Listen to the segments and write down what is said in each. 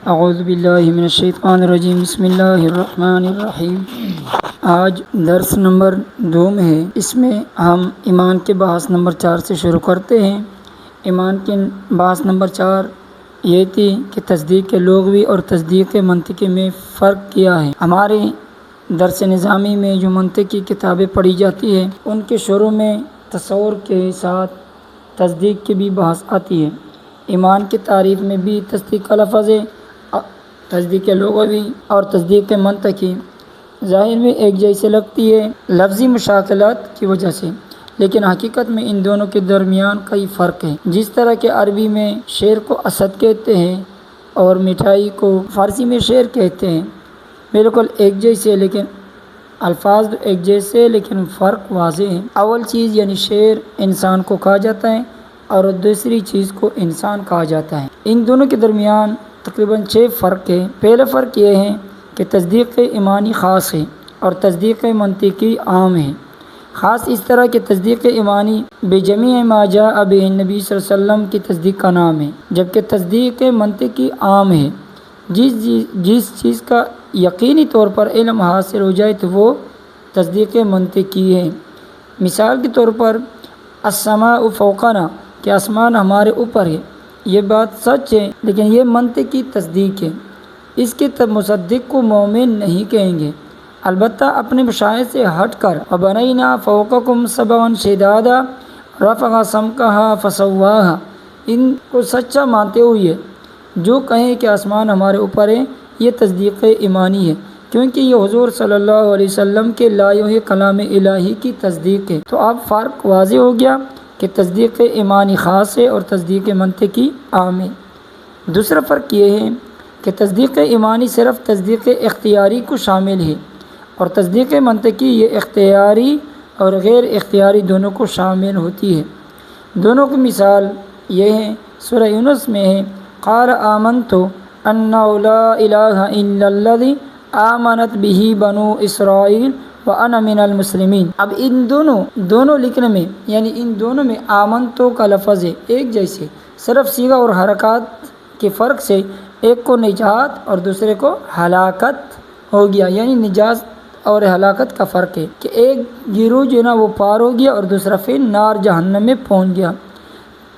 اعوذ باللہ من الشیطان الرجیم بسم اللہ الرحمن الرحیم۔ آج درس نمبر 2 میں ہے، اس میں ہم ایمان کے بحث نمبر 4 سے شروع کرتے ہیں۔ ایمان کے بحث نمبر 4 یہ تھی کہ تصدیق کے لغوی اور تصدیق منطقی میں فرق کیا ہے۔ ہمارے درس نظامی میں جو منطقی کتابیں پڑھی جاتی ہیں ان کے شروع میں تصور کے ساتھ تصدیق کی بھی بحث آتی ہے۔ ایمان کی تعریف میں بھی تصدیق کا لفظ ہے، تصدیق لغوی اور تصدیق منطقی ظاہر میں ایک جیسے لگتی ہے لفظی مشاکلات کی وجہ سے، لیکن حقیقت میں ان دونوں کے درمیان کئی فرق ہیں۔ جس طرح کہ عربی میں شیر کو اسد کہتے ہیں اور مٹھائی کو فارسی میں شیر کہتے ہیں، بالکل ایک جیسے لیکن الفاظ ایک جیسے لیکن فرق واضح ہے۔ اول چیز یعنی شیر انسان کو کہا جاتا ہے اور دوسری چیز کو انسان کہا جاتا ہے۔ ان دونوں کے درمیان تقریباً 6 فرق ہے۔ پہلا فرق یہ ہے کہ تصدیق ایمانی خاص ہے اور تصدیق منطقی عام ہے۔ خاص اس طرح کہ تصدیق ایمانی بجمیع ما جاء بہ النبی صلی اللہ علیہ وسلم کی تصدیق کا نام ہے، جبکہ تصدیق منطقی عام ہے۔ جس چیز کا یقینی طور پر علم حاصل ہو جائے تو وہ تصدیق منطقی ہے۔ مثال کے طور پر السماء فوقنا، کہ آسمان ہمارے اوپر ہے، یہ بات سچ ہے لیکن یہ منطقی تصدیق ہے۔ اس کے مصدق کو مومن نہیں کہیں گے، البتہ اپنے مشاہد سے ہٹ کر وَبَنَيْنَا فَوْقَكُمْ سَبْعًا شِدَادًا رَفَعَ سَمْكَهَا فَسَوَّاهَا، ان کو سچا مانتے ہوئے جو کہیں کہ آسمان ہمارے اوپر ہے، یہ تصدیق ایمانی ہے، کیونکہ یہ حضور صلی اللہ علیہ وسلم کے لائے ہوئے کلام الہی کی تصدیق ہے۔ تو اب فرق واضح ہو گیا کہ تصدیق ایمانی خاص ہے اور تصدیق منطقی عام ہے۔ دوسرا فرق یہ ہے کہ تصدیق ایمانی صرف تصدیق اختیاری کو شامل ہے اور تصدیق منطقی یہ اختیاری اور غیر اختیاری دونوں کو شامل ہوتی ہے۔ دونوں کی مثال یہ ہے، سورہ یونس میں ہے قال آمنت انہ لا الہ الا الذی آمنت بہ بنو اسرائیل وانا من المسلمین۔ اب ان دونوں لکھنے میں یعنی ان دونوں میں آمنتو کا لفظ ہے ایک جیسے، صرف صیغہ اور حرکات کے فرق سے ایک کو نجات اور دوسرے کو ہلاکت ہو گیا، یعنی نجات اور ہلاکت کا فرق ہے کہ ایک گروہ جو نا وہ پار ہو گیا اور دوسرا پھر نار جہنم میں پہنچ گیا۔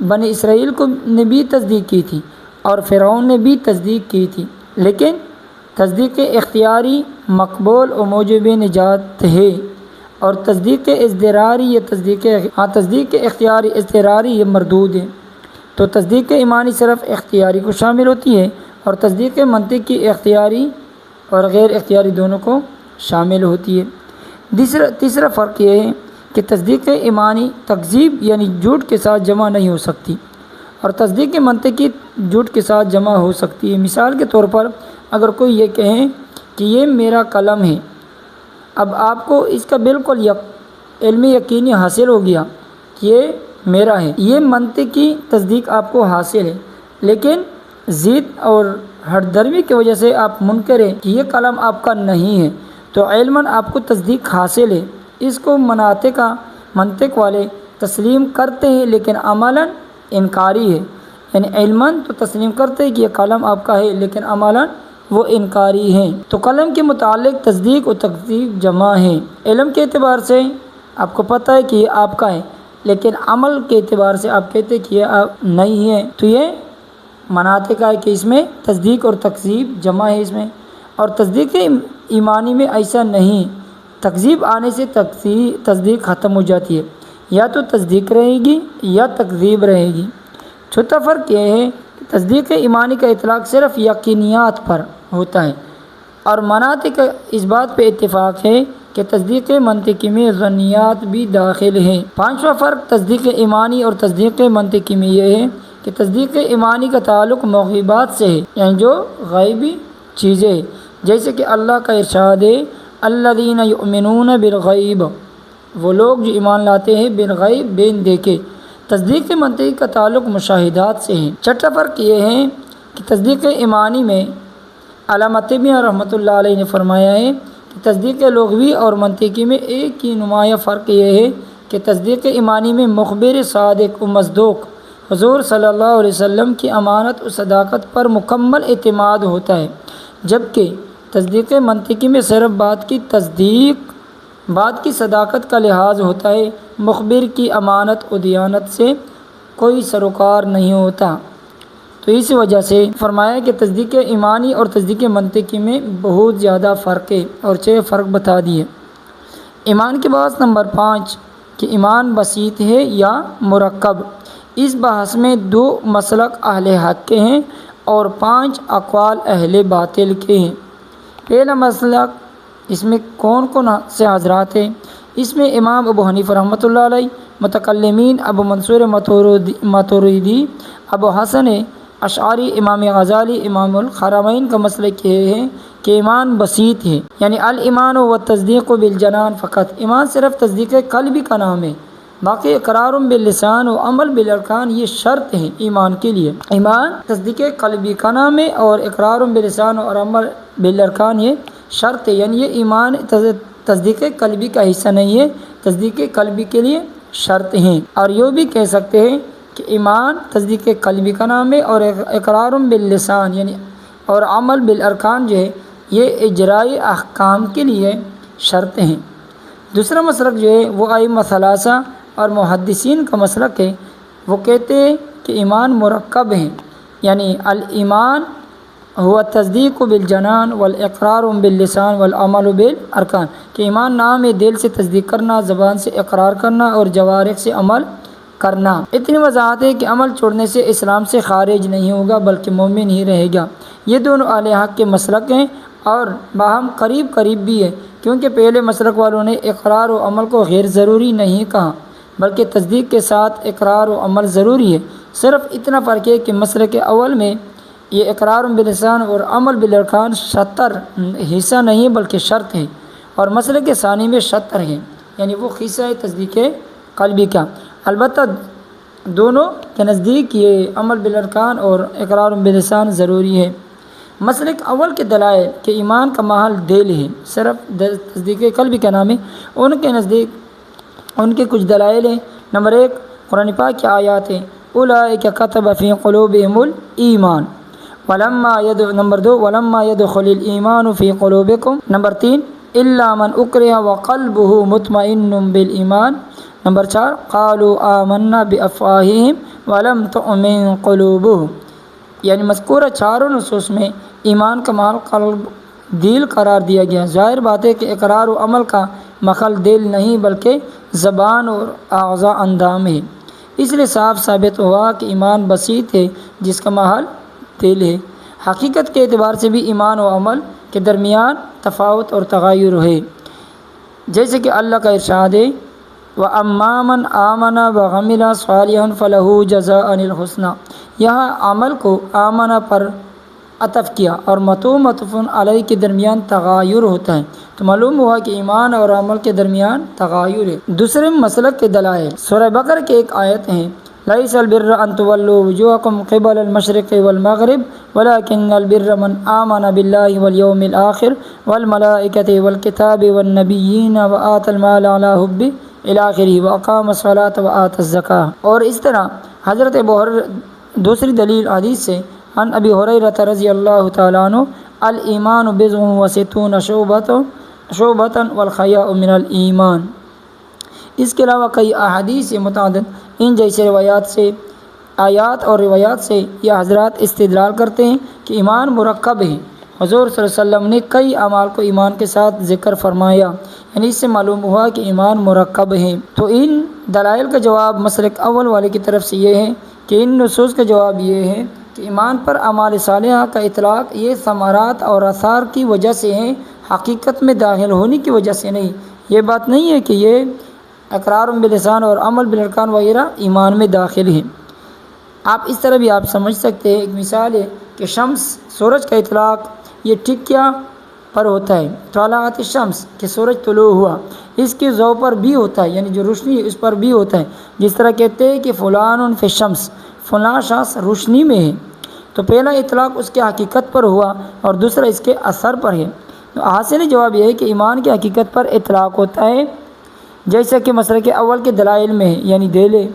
بنی اسرائیل کو نے بھی تصدیق کی تھی اور فرعون نے بھی تصدیق کی تھی، لیکن تصدیق اختیاری مقبول و موجب نجات ہے اور تصدیق اضطراری یہ تصدیق اختیاری اضطراری یہ مردود ہے۔ تو تصدیق ایمانی صرف اختیاری کو شامل ہوتی ہے اور تصدیق منطقی اختیاری اور غیر اختیاری دونوں کو شامل ہوتی ہے۔ تیسرا فرق یہ ہے کہ تصدیق ایمانی تکذیب یعنی جھوٹ کے ساتھ جمع نہیں ہو سکتی اور تصدیق منطقی جھوٹ کے ساتھ جمع ہو سکتی ہے۔ مثال کے طور پر اگر کوئی یہ کہیں کہ یہ میرا قلم ہے، اب آپ کو اس کا بالکل علم یقینی حاصل ہو گیا کہ یہ میرا ہے، یہ منطقی تصدیق آپ کو حاصل ہے، لیکن ضد اور ہٹ درمی کی وجہ سے آپ منکر ہیں کہ یہ قلم آپ کا نہیں ہے، تو علماً آپ کو تصدیق حاصل ہے۔ اس کو منطق والے تسلیم کرتے ہیں لیکن عملاً انکاری ہے، یعنی علماً تو تسلیم کرتے ہیں کہ یہ قلم آپ کا ہے لیکن عملاً وہ انکاری ہیں۔ تو قلم کے متعلق تصدیق و تکذیب جمع ہے۔ علم کے اعتبار سے آپ کو پتہ ہے کہ یہ آپ کا ہے، لیکن عمل کے اعتبار سے آپ کہتے ہیں کہ یہ آپ نہیں ہے، تو یہ مناطق ہے کہ اس میں تصدیق اور تکذیب جمع ہے اس میں۔ اور تصدیق ایمانی میں ایسا نہیں، تکذیب آنے سے تصدیق ختم ہو جاتی ہے، یا تو تصدیق رہے گی یا تکذیب رہے گی۔ چوتھا فرق یہ ہے کہ تصدیق ایمانی کا اطلاق صرف یقینیات پر ہوتا ہے اور مناطق اس بات پہ اتفاق ہے کہ تصدیق منطقی میں ظنیات بھی داخل ہیں۔ پانچواں فرق تصدیق ایمانی اور تصدیق منطقی میں یہ ہے کہ تصدیق ایمانی کا تعلق مغیبات سے ہے، یعنی جو غیبی چیزیں، جیسے کہ اللہ کا ارشاد ہے الذین یؤمنون بالغیب، وہ لوگ جو ایمان لاتے ہیں بالغیب بین دیکھے۔ تصدیق منطقی کا تعلق مشاہدات سے ہے۔ چھٹا فرق یہ ہے کہ تصدیق ایمانی میں علامہ طبی رحمۃ اللہ علیہ نے فرمایا ہے کہ تصدیق لغوی اور منطقی میں ایک ہی نمایاں فرق یہ ہے کہ تصدیق ایمانی میں مخبر صادق و مصدوق حضور صلی اللہ علیہ وسلم کی امانت و صداقت پر مکمل اعتماد ہوتا ہے، جبکہ تصدیق منطقی میں صرف بات کی صداقت کا لحاظ ہوتا ہے، مخبر کی امانت و دیانت سے کوئی سروکار نہیں ہوتا۔ تو اس وجہ سے فرمایا کہ تصدیق ایمانی اور تصدیق منطقی میں بہت زیادہ فرق ہے، اور 6 فرق بتا دیے۔ ایمان کے بحث نمبر 5 کہ ایمان بسیط ہے یا مرکب۔ اس بحث میں 2 مسلک اہل حق کے ہیں اور 5 اقوال اہل باطل کے ہیں۔ پہلا مسلک، اس میں کون سے حضرات ہیں؟ اس میں امام ابو حنیفہ رحمۃ اللہ علیہ، متکلمین ابو منصور ماتوریدی، ابو حسن اشعری، امام غزالی، امام الحرمین کا مسلک یہ ہے کہ ایمان بسیط ہے، یعنی الایمان و تصدیق بالجنان فقط۔ ایمان صرف تصدیق قلبی کا نام ہے، باقی اقرار باللسان و عمل بالارکان یہ شرط ہے ایمان کے لیے۔ ایمان تصدیق قلبی کا نام ہے اور اقرار باللسان اور عمل بالارکان یہ شرط ہے، یعنی یہ ایمان تصدیق قلبی کا حصہ نہیں ہے، تصدیق قلبی کے لیے شرط ہیں۔ اور یہ بھی کہہ سکتے ہیں کہ ایمان تصدیق قلبی کا نام ہے اور اقرار باللسان یعنی اور عمل بالارکان جو ہے یہ اجرائی احکام کے لیے شرط ہیں۔ دوسرا مسلک جو ہے وہ ائمہ ثلاثہ اور محدثین کا مسلک ہے، وہ کہتے ہیں کہ ایمان مرکب ہے، یعنی الایمان ہوا تصدیق بالجنان والاقرار باللسان والعمل بالارکان، کہ ایمان نام ہے، دل سے تصدیق کرنا، زبان سے اقرار کرنا اور جوارح سے عمل کرنا۔ اتنی وضاحت ہے کہ عمل چھوڑنے سے اسلام سے خارج نہیں ہوگا بلکہ مومن ہی رہے گا۔ یہ دونوں اہل حق کے مسلک ہیں اور باہم قریب بھی ہے، کیونکہ پہلے مسلک والوں نے اقرار و عمل کو غیر ضروری نہیں کہا بلکہ تصدیق کے ساتھ اقرار و عمل ضروری ہے۔ صرف اتنا فرق ہے کہ مسلک اول میں یہ اقرار باللسان اور عمل بالارکان شطر حصہ نہیں بلکہ شرط ہے، اور مسلک ثانی میں شطر ہے، یعنی وہ حصہ ہے تصدیق قلبی کا۔ البتہ دونوں کے نزدیک یہ عمل بالارکان اور اقرار باللسان ضروری ہے۔ مسلک اول کے دلائل کہ ایمان کا محل دل ہے، صرف تصدیق قلبی کا نام ہے، ان کے نزدیک ان کے کچھ دلائل ہیں۔ نمبر 1 قرآن پاک کی آیات ہیں، اولئک کتب فی قلوبہم الایمان نمبر 2 ولما يدخل الایمان فی قلوبکم، نمبر 3 الا من اکرہ وقلبہ مطمئن بالایمان، نمبر 4 قالوا آمنا بافواہہم ولم تؤمن قلوبہم۔ یعنی مذکورہ چاروں نصوص میں ایمان کا محل قلب دل قرار دیا گیا۔ ظاہر بات ہے کہ اقرار و عمل کا محل دل نہیں بلکہ زبان اور اعضاء اندام ہے، اس لیے صاف ثابت ہوا کہ ایمان بسیط ہے جس کا محل دل ہے۔ حقیقت کے اعتبار سے بھی ایمان و عمل کے درمیان تفاوت اور تغیر ہے، جیسے کہ اللہ کا ارشاد ہے وَأَمَّا مَنْ آمَنَ وَعَمِلَ صَالِحًا فَلَهُ جَزَاءً الْحُسْنَى، یہاں عمل کو آمنہ پر عطف کیا اور مطوف علیہ کے درمیان تغیر ہوتا ہے، تو معلوم ہوا کہ ایمان اور عمل کے درمیان تغیر ہے۔ دوسرے مسلک کے دلائل سورہ بقرہ کے ایک آیت ہیں لیس البر ان تولوا وجوہکم قبل المشرق والمغرب ولکن البر من آمن باللہ والیوم الآخر والملائکۃ والکتاب والنبیین وآتى المال علی حبہ الی آخرہ واقام الصلاۃ وآتى الزکاۃ۔ اور اس طرح حضرت دوسری دلیل حدیث سے عن ابی ہریرہ رضی اللہ تعالیٰ عنہ الایمان بضع وستون شعبۃ والحیاء من الایمان۔ اس کے علاوہ کئی احادیث متعدد ان جیسے آیات اور روایات سے یہ حضرات استدلال کرتے ہیں کہ ایمان مرکب ہے۔ حضور صلی اللہ علیہ وسلم نے کئی اعمال کو ایمان کے ساتھ ذکر فرمایا، یعنی اس سے معلوم ہوا کہ ایمان مرکب ہے۔ تو ان دلائل کا جواب مسلک اول والے کی طرف سے یہ ہے کہ ان نصوص کا جواب یہ ہے کہ ایمان پر اعمال صالحہ کا اطلاق یہ ثمرات اور آثار کی وجہ سے ہے، حقیقت میں داخل ہونے کی وجہ سے نہیں۔ یہ بات نہیں ہے کہ یہ اقرار باللسان اور عمل بالارکان وغیرہ ایمان میں داخل ہیں۔ آپ اس طرح بھی آپ سمجھ سکتے ہیں، ایک مثال ہے کہ شمس سورج کا اطلاق یہ ٹکیا پر ہوتا ہے، طلعت الشمس کہ سورج طلوع ہوا، اس کے ضوء پر بھی ہوتا ہے، یعنی جو روشنی ہے اس پر بھی ہوتا ہے۔ جس طرح کہتے ہیں کہ فلان فی الشمس، فلاں شخص روشنی میں ہے، تو پہلا اطلاق اس کے حقیقت پر ہوا اور دوسرا اس کے اثر پر ہے۔ تو حاصل جواب یہ ہے کہ ایمان کی حقیقت پر اطلاق ہوتا ہے، جیسا کہ مسلک اول کے دلائل میں ہے، یعنی دل ہے،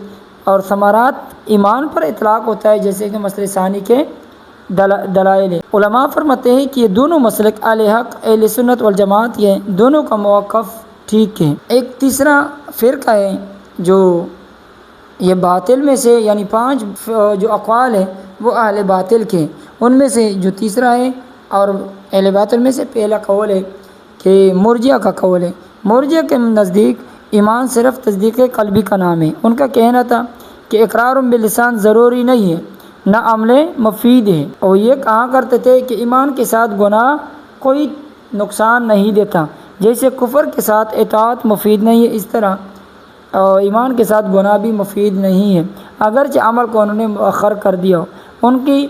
اور ثمرات ایمان پر اطلاق ہوتا ہے، جیسے کہ مسئلہ ثانی کے دلائل ہے۔ علماء فرماتے ہیں کہ یہ دونوں مسلک اہل حق اہل سنت والجماعت یہ دونوں کا موقف ٹھیک ہے۔ ایک تیسرا فرقہ ہے جو یہ باطل میں سے، یعنی 5 جو اقوال ہے وہ اہل باطل کے، ان میں سے جو تیسرا ہے اور اہل باطل میں سے پہلا قول ہے کہ مرجئہ کا قول ہے۔ مرجئہ کے نزدیک ایمان صرف تصدیق قلبی کا نام ہے۔ ان کا کہنا تھا کہ اقرار باللسان ضروری نہیں ہے، نہ عمل مفید ہے، اور یہ کہا کرتے تھے کہ ایمان کے ساتھ گناہ کوئی نقصان نہیں دیتا، جیسے کفر کے ساتھ اطاعت مفید نہیں ہے، اس طرح ایمان کے ساتھ گناہ بھی مفید نہیں ہے، اگرچہ عمل کو انہوں نے مؤخر کر دیا ہو۔ ان کی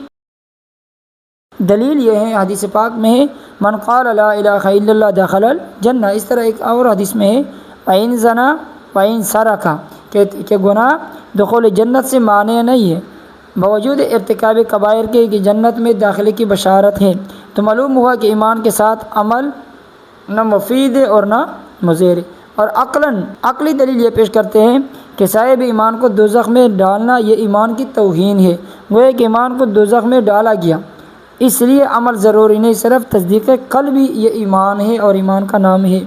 دلیل یہ ہے، حدیث پاک میں ہے من قال لا الہ الا اللہ دخل الجنہ، اس طرح ایک اور حدیث میں ہے وَإِن زنا وَإِن سرق، کہ گناہ دخول جنت سے مانع نہیں ہے، باوجود ارتکاب کبائر کے کہ جنت میں داخلے کی بشارت ہے۔ تو معلوم ہوا کہ ایمان کے ساتھ عمل نہ مفید ہے اور نہ مضر ہے۔ اور عقلی دلیل یہ پیش کرتے ہیں کہ صاحب ایمان کو دوزخ میں ڈالنا یہ ایمان کی توہین ہے، گویا کہ ایمان کو دوزخ میں ڈالا گیا، اس لیے عمل ضروری نہیں، صرف تصدیق قلبی یہ ایمان ہے اور ایمان کا نام ہے،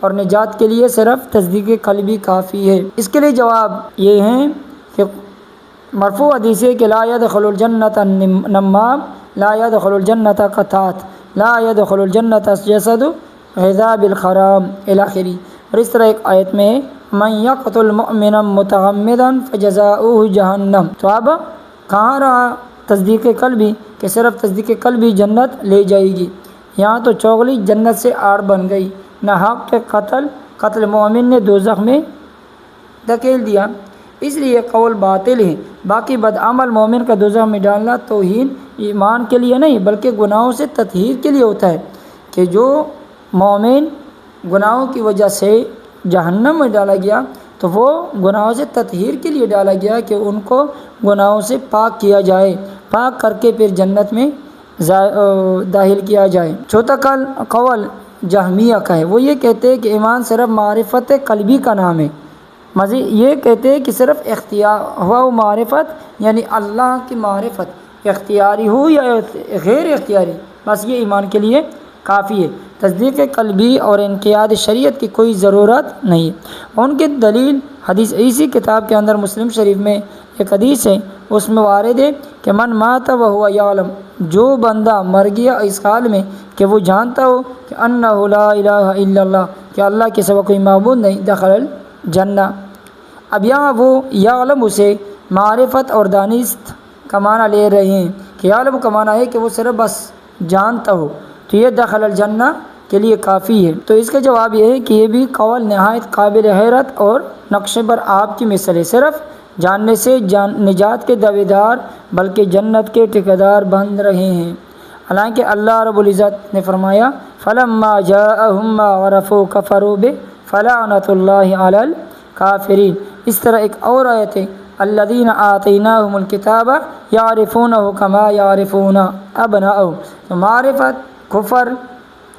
اور نجات کے لیے صرف تصدیق قلبی کافی ہے۔ اس کے لیے جواب یہ ہے کہ مرفوع حدیث ہے کہ لا يدخل الجنت النمام، لا يدخل الجنت قطات، لا يدخل الجنت جسد غذا بالخرام الاخری۔ اور اس طرح ایک آیت میں ہے من يقتل مؤمنا متعمدا فجزاؤه جہنم۔ تو اب کہاں رہا تصدیق قلبی کہ صرف تصدیق قلبی جنت لے جائے گی، یہاں تو چوغلی جنت سے آڑ بن گئی، نہ حق کے قتل مومن نے دوزخ میں دھکیل دیا، اس لیے قول باطل ہے۔ باقی بدعمل مومن کا دوزخ میں ڈالنا توہین ایمان کے لیے نہیں بلکہ گناہوں سے تطہیر کے لیے ہوتا ہے، کہ جو مومن گناہوں کی وجہ سے جہنم میں ڈالا گیا تو وہ گناہوں سے تطہیر کے لیے ڈالا گیا کہ ان کو گناہوں سے پاک کیا جائے، پاک کر کے پھر جنت میں داخل کیا جائے۔ چوتھا قول جہمیہ کا ہے، وہ یہ کہتے ہیں کہ ایمان صرف معرفت قلبی کا نام ہے، مزید یہ کہتے ہیں کہ صرف اختیار ہوا معرفت، یعنی اللہ کی معرفت اختیاری ہو یا غیر اختیاری، بس یہ ایمان کے لیے کافی ہے، تصدیق قلبی اور انقیاد شریعت کی کوئی ضرورت نہیں ہے۔ ان کی دلیل حدیث اسی کتاب کے اندر مسلم شریف میں ایک حدیث ہے، اس میں وارد ہے کہ من مات وهو یعلم، جو بندہ مر گیا اس حال میں کہ وہ جانتا ہو کہ انہ لا الہ الا اللہ، کہ اللہ کے سوا کوئی معبود نہیں، دخل الجنہ۔ اب یہاں وہ یعلم اسے معرفت اور دانست کا معنی لے رہے ہیں، کہ یعلم کا معنی ہے کہ وہ صرف بس جانتا ہو، تو یہ دخل الجنہ کے لیے کافی ہے۔ تو اس کا جواب یہ ہے کہ یہ بھی قول نہایت قابل حیرت اور نقش بر آب کی مثل ہے، صرف جاننے سے نجات کے دعوے دار بلکہ جنت کے ٹھیکیدار بن رہے ہیں، حالانکہ اللہ رب العزت نے فرمایا فلما جاءهم ما عرفوا كفروا به فلعنۃ اللہ علی الکافرین۔ اس طرح ایک اور آیت ہے الذین آتیناہم الکتاب یعرفونہ کما یعرفون ابناءہم۔ تو معرفت، کفر،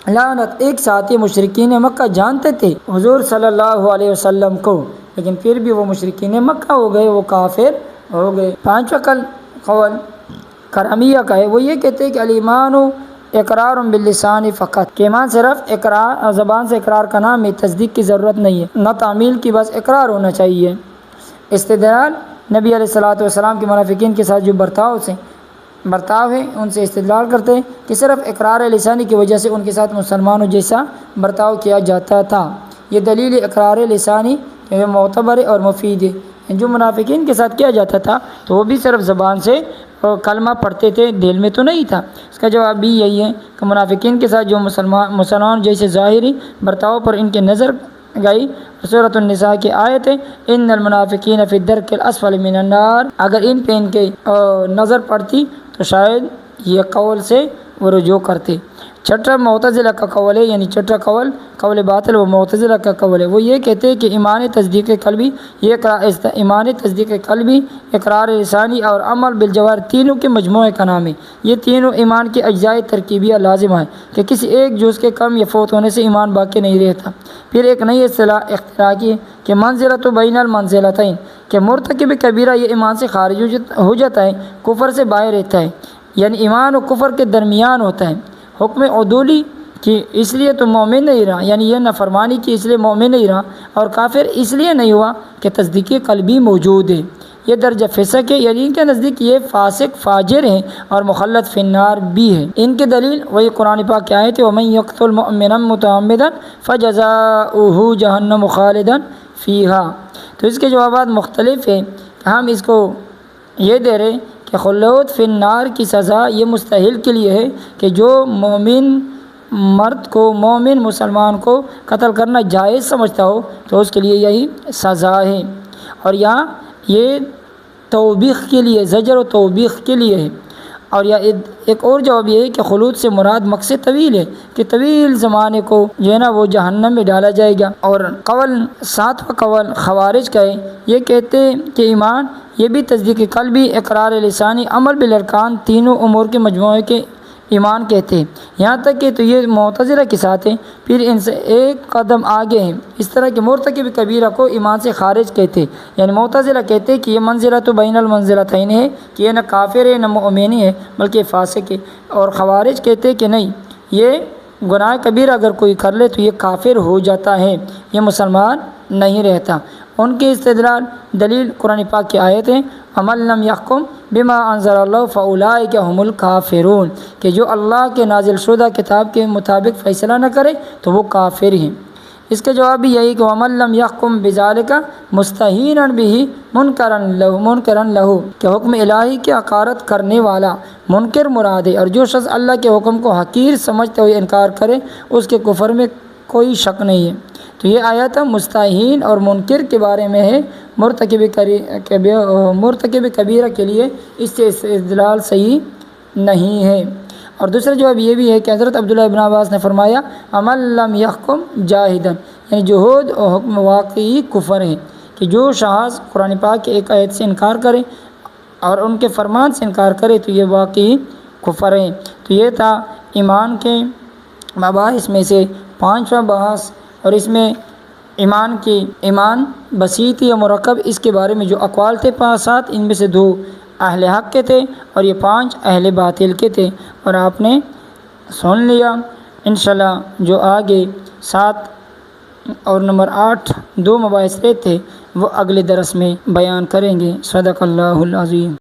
لعنت ایک ساتھ ہی مشرکین مکہ جانتے تھے حضور صلی اللہ علیہ وسلم کو، لیکن پھر بھی وہ مشرکین مکہ ہو گئے، وہ کافر ہو گئے۔ پانچواں قول کرمیہ کا ہے، وہ یہ کہتے ہیں کہ الایمان اقرار باللسان فقط، کہ ایمان صرف اقرار زبان سے اقرار کا نام ہے، تصدیق کی ضرورت نہیں ہے، نہ تعمیل کی، بس اقرار ہونا چاہیے۔ استدلال نبی علیہ الصلوۃ والسلام کے منافقین کے ساتھ جو برتاؤ ہے ان سے استدلال کرتے ہیں کہ صرف اقرار لسانی کی وجہ سے ان کے ساتھ مسلمانوں جیسا برتاؤ کیا جاتا تھا۔ یہ دلیل اقرار لسانی کہ معتبر اور مفید ہے، جو منافقین کے ساتھ کیا جاتا تھا تو وہ بھی صرف زبان سے کلمہ پڑھتے تھے، دل میں تو نہیں تھا۔ اس کا جواب بھی یہی ہے کہ منافقین کے ساتھ جو مسلمان جیسے ظاہری برتاؤ پر ان کے نظر گئی، سورۃ النساء کی آیت ہے ان المنافقین فی الدرک الاسفل من النار، اگر ان پہ ان کے نظر پڑتی تو شاید یہ قول سے وہ رجوع کرتے۔ چھٹا معتزلہ کا قول ہے، یعنی چھٹا قول باطل وہ معتزلہ کا قول ہے، وہ یہ کہتے ہیں کہ ایمان تصدیق قلبی، ایمان تصدیق قلبی، اقرار لسانی اور عمل بالجوار تینوں کے مجموعے کا نام ہے۔ یہ تینوں ایمان کے اجزاء ترکیبیہ لازم ہیں کہ کسی ایک جز کے کم یا فوت ہونے سے ایمان باقی نہیں رہتا۔ پھر ایک نئی اصطلاح اختراع کی کہ منزلۃ بین المنزلتین، کہ مرتکب کبیرہ یہ ایمان سے خارج ہو جاتا ہے، کفر سے باہر رہتا ہے، یعنی ایمان و کفر کے درمیان ہوتا ہے۔ حکم عدولی کہ اس لیے تو مومن نہیں رہا، یعنی یہ نافرمانی کی اس لیے مومن نہیں رہا، اور کافر اس لیے نہیں ہوا کہ تصدیقی قلبی موجود ہے۔ یہ درجہ فسق ہے، یعنی ان کے نزدیک یہ فاسق فاجر ہیں اور مخلد فی النار بھی ہے۔ ان کی دلیل وہی قرآن پاک کی آیت ہے وَمَن يَقْتُلْ مُؤْمِنًا مُتَعَمِّدًا فَجَزَاؤُهُ جَهَنَّمُ خَالِدًا فِيهَا۔ تو اس کے جوابات مختلف ہیں۔ ہم اس کو یہ دے رہے کہ خلود فی النار کی سزا یہ مستحل کے لیے ہے کہ جو مومن مرد کو، مومن مسلمان کو قتل کرنا جائز سمجھتا ہو تو اس کے لیے یہی سزا ہے۔ اور یہاں یہ توبیخ کے لیے، زجر و توبیخ کے لیے ہے۔ اور یا ایک اور جواب یہ ہے کہ خلود سے مراد مقصد طویل ہے، کہ طویل زمانے کو جو ہے نا وہ جہنم میں ڈالا جائے گا۔ اور قول ساتواں قول خوارج کا ہے، یہ کہتے ہیں کہ ایمان یہ بھی تصدیق قلبی، اقرار لسانی، عمل بالارکان، تینوں امور کے مجموعے کے ایمان کہتے ہیں۔ یہاں تک کہ تو یہ معتزلہ کے ساتھ ہیں، پھر ان سے ایک قدم آگے ہیں۔ اس طرح کے مرتکب کبیرہ کو ایمان سے خارج کہتے ہیں، یعنی معتزلہ کہتے ہیں کہ یہ منزلہ تو بین المنزلتین ہے، کہ یہ نہ کافر ہے نہ مومن ہے بلکہ فاسق ہے۔ اور خوارج کہتے ہیں کہ نہیں، یہ گناہ کبیرہ اگر کوئی کر لے تو یہ کافر ہو جاتا ہے، یہ مسلمان نہیں رہتا۔ ان کے استدلال دلیل قرآن پاک کی آیت ہے وَمَن لَّمْ يَحْكُم بِمَا أَنزَلَ اللَّهُ فَأُولَٰئِكَ هُمُ الْكَافِرُونَ، کہ جو اللہ کے نازل شدہ کتاب کے مطابق فیصلہ نہ کرے تو وہ کافر ہیں۔ اس کا جواب بھی یہی کہ وَمَن لَّمْ يَحْكُم بِذَلِكَ مُسْتَهِينًا بِهِ مُنكَرًا لَهُ، کہ حکم الہی کی حقارت کرنے والا منکر مراد ہے، اور جو شخص اللہ کے حکم کو حقیر سمجھتے ہوئے انکار کرے اس کے کفر میں کوئی شک نہیں ہے۔ تو یہ آیت مستحین اور منکر کے بارے میں ہے، مرتکب کبیرہ کے لیے اس سے استدلال صحیح نہیں ہے۔ اور دوسرا جواب یہ بھی ہے کہ حضرت عبداللہ ابن عباس نے فرمایا وَمَن لَّم يَحْكُم جَاحِدًا، یعنی جحود اور حکم واقعی کفر ہے، کہ جو شخص قرآن پاک کے ایک آیت سے انکار کرے اور ان کے فرمان سے انکار کرے تو یہ واقعی کفر ہے۔ تو یہ تھا ایمان کے مباحث میں سے پانچواں بحث، اور اس میں ایمان بسیط یا مرکب، اس کے بارے میں جو اقوال تھے 5-7، ان میں سے 2 اہل حق کے تھے اور یہ 5 اہل باطل کے تھے، اور آپ نے سن لیا۔ انشاءاللہ جو آگے 7 اور نمبر 8 2 مباحث تھے وہ اگلے درس میں بیان کریں گے۔ صدق اللہ العظیم۔